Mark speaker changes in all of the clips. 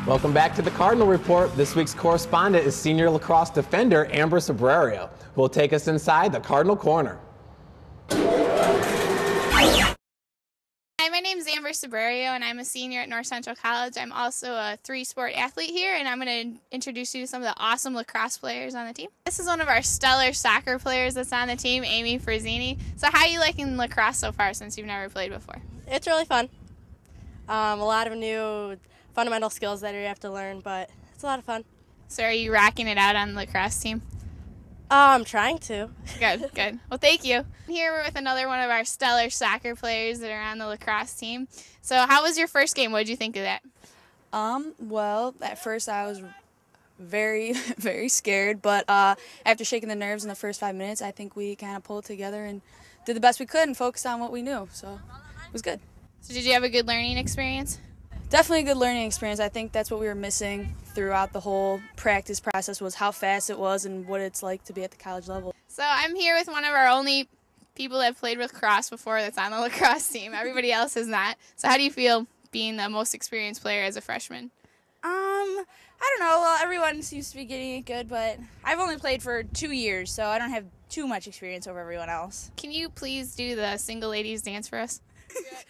Speaker 1: Welcome back to the Cardinal Report. This week's correspondent is senior lacrosse defender Amber Sobrario, who will take us inside the Cardinal Corner.
Speaker 2: Hi, my name is Amber Sobrario, and I'm a senior at North Central College. I'm also a three-sport athlete here, and I'm going to introduce you to some of the awesome lacrosse players on the team. This is one of our stellar soccer players that's on the team, Amy Frazzini. So how are you liking lacrosse so far since you've never played before?
Speaker 3: It's really fun. A lot of new fundamental skills that you have to learn, but it's a lot of fun.
Speaker 2: So are you rocking it out on the lacrosse team?
Speaker 3: I'm trying to.
Speaker 2: Good, good. Well, thank you. Here we're with another one of our stellar soccer players that are on the lacrosse team. So how was your first game? What did you think of that?
Speaker 4: Well, at first I was very, very scared, but after shaking the nerves in the first 5 minutes, I think we kind of pulled together and did the best we could and focused on what we knew, so it was good.
Speaker 2: So did you have a good learning experience?
Speaker 4: Definitely a good learning experience. I think that's what we were missing throughout the whole practice process, was how fast it was and what it's like to be at the college level.
Speaker 2: So I'm here with one of our only people that have played lacrosse before that's on the lacrosse team. Everybody else is not. So how do you feel being the most experienced player as a freshman?
Speaker 5: I don't know. Well, everyone seems to be getting it good, but I've only played for 2 years, so I don't have too much experience over everyone else.
Speaker 2: Can you please do the single ladies dance for us? Get it.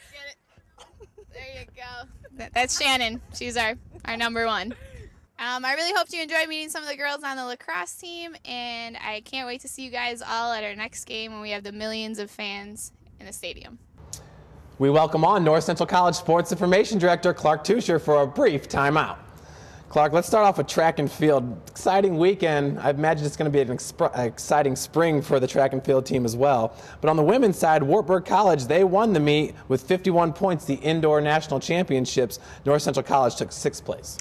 Speaker 2: There you go. That's Shannon. She's our number one. I really hope you enjoyed meeting some of the girls on the lacrosse team, and I can't wait to see you guys all at our next game when we have the millions of fans in the stadium.
Speaker 1: We welcome on North Central College Sports Information Director Clark Teuscher for a brief timeout. Clark, let's start off with track and field. Exciting weekend. I imagine it's going to be an exciting spring for the track and field team as well. But on the women's side, Wartburg College, they won the meet with 51 points, the indoor national championships. North Central College took 6th place.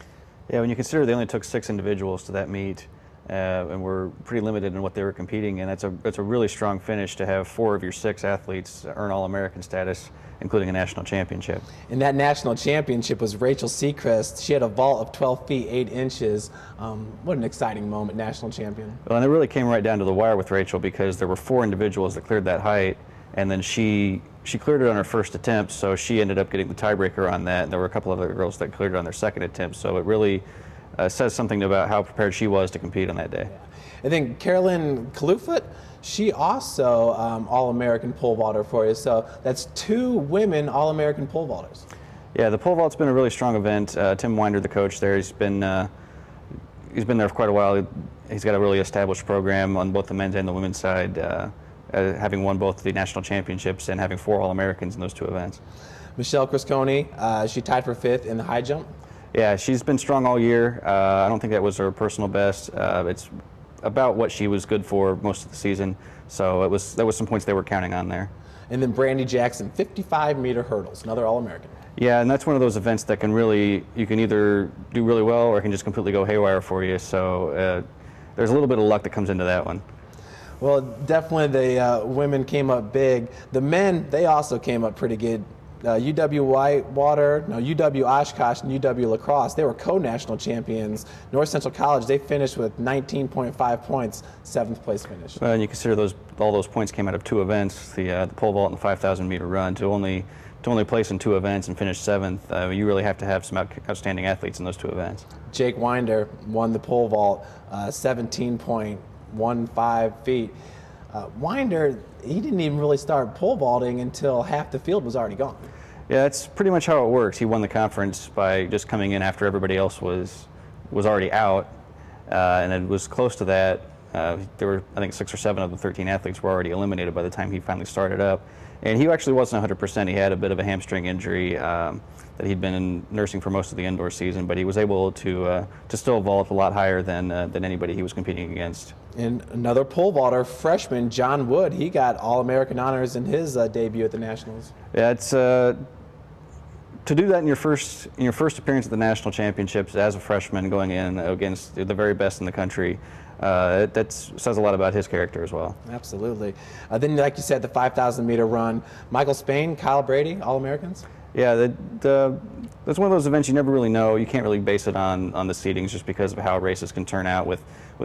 Speaker 6: Yeah, when you consider they only took 6 individuals to that meet, and were pretty limited in what they were competing in, that's a really strong finish to have 4 of your 6 athletes earn All-American status, including a national championship.
Speaker 1: And that national championship was Rachel Seacrest. She had a vault of 12 feet 8 inches. What an exciting moment, national champion.
Speaker 6: Well, and it really came right down to the wire with Rachel, because there were 4 individuals that cleared that height, and then she cleared it on her first attempt, so she ended up getting the tiebreaker on that. And there were a couple of other girls that cleared it on their second attempt, so it really says something about how prepared she was to compete on that day.
Speaker 1: I think Carolyn Kalufut, she also All-American pole vaulter for you, so that's 2 women All-American pole vaulters.
Speaker 6: Yeah, the pole vault's been a really strong event. Tim Winder, the coach there, he's been there for quite a while. He's got a really established program on both the men's and the women's side, having won both the national championships and having 4 All-Americans in those 2 events.
Speaker 1: Michelle Crisconi, she tied for 5th in the high jump.
Speaker 6: Yeah, she's been strong all year. I don't think that was her personal best. It's about what she was good for most of the season, so that was some points they were counting on there.
Speaker 1: And then Brandy Jackson, 55-meter hurdles, another All-American.
Speaker 6: Yeah, and that's one of those events that you can either do really well or it can just completely go haywire for you, so there's a little bit of luck that comes into that one.
Speaker 1: Well, definitely the women came up big. The men, they also came up pretty good. UW Oshkosh and UW Lacrosse, they were co-national champions. North Central College, they finished with 19.5 points, 7th place finish.
Speaker 6: Well, and you consider all those points came out of 2 events, the pole vault and the 5,000-meter run. To only place in 2 events and finish 7th, you really have to have some outstanding athletes in those 2 events.
Speaker 1: Jake Winder won the pole vault, 17.15 feet. Winder, he didn't even really start pole vaulting until half the field was already gone.
Speaker 6: Yeah, that's pretty much how it works. He won the conference by just coming in after everybody else was already out, and it was close to that. There were, I think, 6 or 7 of the 13 athletes were already eliminated by the time he finally started up. And he actually wasn't 100%. He had a bit of a hamstring injury that he'd been nursing for most of the indoor season, but he was able to still vault a lot higher than anybody he was competing against.
Speaker 1: And another pole vaulter, freshman John Wood, he got All-American honors in his debut at the Nationals.
Speaker 6: Yeah, it's to do that in your first appearance at the national championships as a freshman, going in against the very best in the country. That says a lot about his character as well.
Speaker 1: Absolutely. Then, like you said, the 5,000-meter run. Michael Spain, Kyle Brady, All-Americans?
Speaker 6: Yeah, that's one of those events you never really know. You can't really base it on the seedings just because of how races can turn out with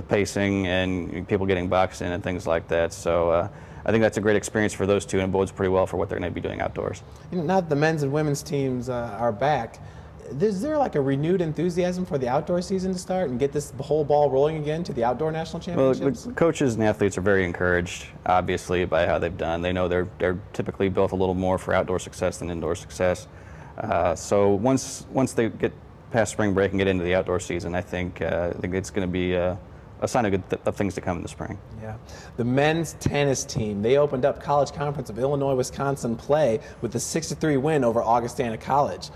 Speaker 6: pacing and people getting boxed in and things like that. So I think that's a great experience for those 2, and it bodes pretty well for what they're going to be doing outdoors.
Speaker 1: Now that the men's and women's teams are back, Is there like a renewed enthusiasm for the outdoor season to start and get this whole ball rolling again to the outdoor national championships?
Speaker 6: Well, coaches and athletes are very encouraged, obviously, by how they've done. They know they're typically built a little more for outdoor success than indoor success. So once they get past spring break and get into the outdoor season, I think it's going to be a sign of things to come in the spring.
Speaker 1: Yeah. The men's tennis team, they opened up College Conference of Illinois-Wisconsin play with a 6-3 win over Augustana College.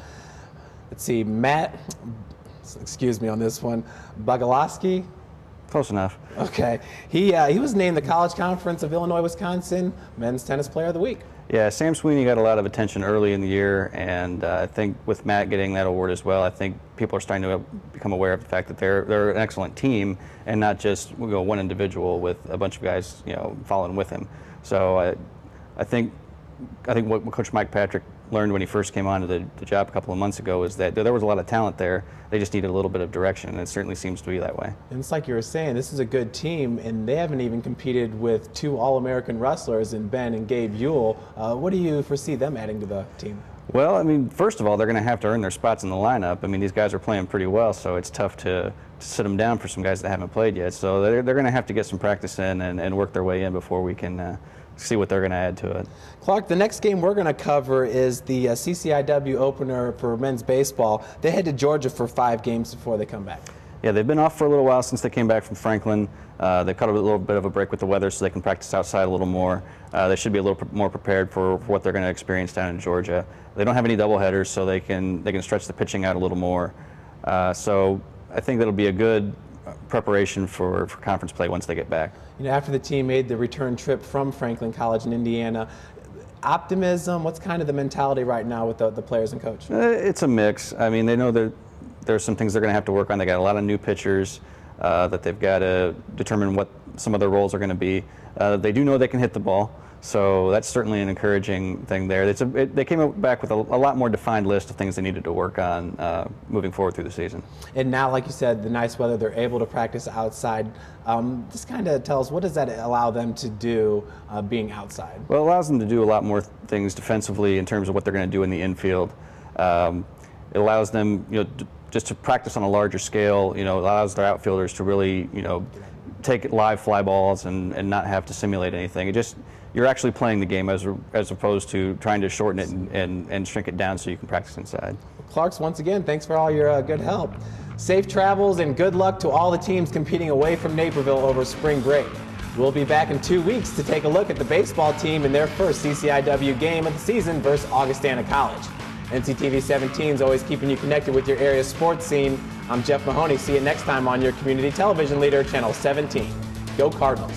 Speaker 1: Let's see, Matt, excuse me on this one, Bogalowski.
Speaker 6: Close enough.
Speaker 1: Okay. He was named the College Conference of Illinois-Wisconsin Men's Tennis Player of the Week.
Speaker 6: Yeah, Sam Sweeney got a lot of attention early in the year, and I think with Matt getting that award as well, I think people are starting to become aware of the fact that they're an excellent team and not just one individual with a bunch of guys following with him. So I think what Coach Mike Patrick learned when he first came onto the job a couple of months ago is that there was a lot of talent there. They just needed a little bit of direction, and it certainly seems to be that way.
Speaker 1: And it's like you were saying, this is a good team, and they haven't even competed with 2 All-American wrestlers in Ben and Gabe Ewell. What do you foresee them adding to the team?
Speaker 6: Well, I mean, first of all, they're going to have to earn their spots in the lineup. I mean, these guys are playing pretty well, so it's tough to sit them down for some guys that haven't played yet. So they're going to have to get some practice in and work their way in before we can see what they're going to add to it.
Speaker 1: Clark, the next game we're going to cover is the CCIW opener for men's baseball. They head to Georgia for 5 games before they come back.
Speaker 6: Yeah, they've been off for a little while since they came back from Franklin. They caught a little bit of a break with the weather so they can practice outside a little more. They should be a little more prepared for what they're going to experience down in Georgia. They don't have any doubleheaders, so they can stretch the pitching out a little more. So I think that'll be a good preparation for conference play once they get back.
Speaker 1: After the team made the return trip from Franklin College in Indiana, optimism, what's kind of the mentality right now with the players and coach?
Speaker 6: It's a mix. I mean, they know that there's some things they're going to have to work on. They got a lot of new pitchers that they've got to determine what some of their roles are going to be. They do know they can hit the ball, so that's certainly an encouraging thing there. They came back with a lot more defined list of things they needed to work on moving forward through the season. And
Speaker 1: now, like you said, the nice weather, they're able to practice outside. Just kind of tell us, what does that allow them to do being outside? Well, it allows them to do a lot more things defensively in terms of what they're going to do in the infield. It allows them, just to practice on a larger scale. Allows their outfielders to really, take live fly balls and not have to simulate anything. You're actually playing the game as opposed to trying to shorten it and shrink it down so you can practice inside. Clarks, once again, thanks for all your good help. Safe travels and good luck to all the teams competing away from Naperville over spring break. We'll be back in 2 weeks to take a look at the baseball team in their first CCIW game of the season versus Augustana College. NCTV 17 is always keeping you connected with your area sports scene. I'm Jeff Mahoney. See you next time on your community television leader, Channel 17. Go Cardinals.